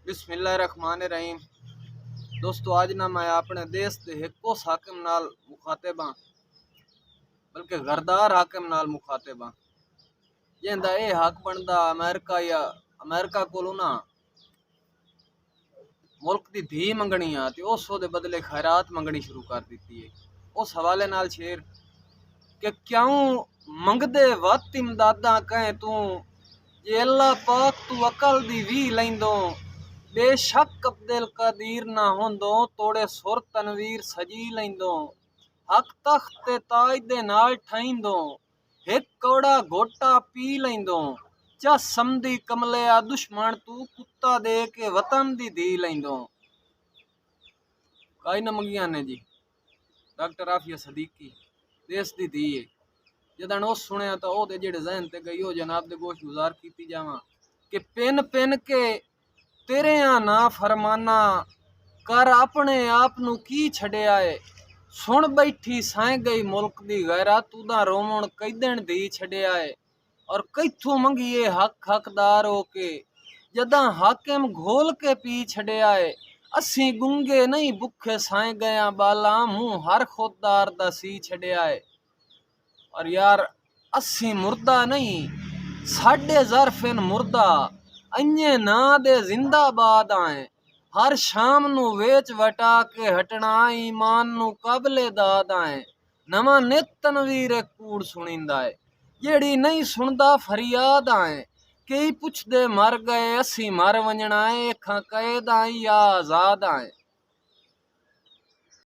बिस्मिल्लाहिर्रहमानिर्रहीम। दोस्तों, आज ना मैं अपने देश के एक उस हाकिम नाल मुखातिब हाँ, बल्कि घरदार हाकिम नाल मुखातिब हाँ जिंदा ये हक बनता अमेरिका कोलों ना मुल्क की धी मंगनी आ ते उस दे बदले खैरात मंगनी शुरू कर दी है। उस हवाले नाल शेर कि क्यों मंगदे वत इमदादा कहें तू जे अल्लाह पाक तू अकल दी वी लैंदो बेशक अब्दुल कदीर ना होंदो तोड़े सुर तनवीर सजी लैंदो हक तख्त ते ताज दे नाल ठाइंदो एक कौड़ा घोटा पी लैंदो चा समदी कमले आ दुश्मन तू कुत्ता दे के वतन दी धी लैंदो। काई न मंगिया ने जी डॉक्टर आफिया सदीकी देश दी धी है। जदन उस सुनिया तो ओदे जेड़े जहन ते गई हो जनाब दे गोश गुजार कीती जावा कि पेन पेन के तेरे ना फरमाना कर अपने आप नू की छड़िया है सुन बैठी साए गई मुल्क दी गैरा तू दा रोमन कैदन दी छड़िया है और कैथों मंगिए हक हकदार हो के जदा हाकिम घोल के पी छड़िया है असी गुंगे नहीं भुखे साए गया बाला मुंह हर खुददार दा सी छड़िया है। और यार असी मुर्दा नहीं साढ़े ज़रफिन मुर्दा अन्ये ना दे जिंदाबाद आए हर शाम नू वेच वटा के हटना ईमान नू काबले दाद आए नवा नित तनवीर कूड़ सुनिंदा है जेड़ी नहीं सुनदा फरियाद आए कई पुछदे मर गए असी मर वंजना है खां कैद आई या आजाद आए।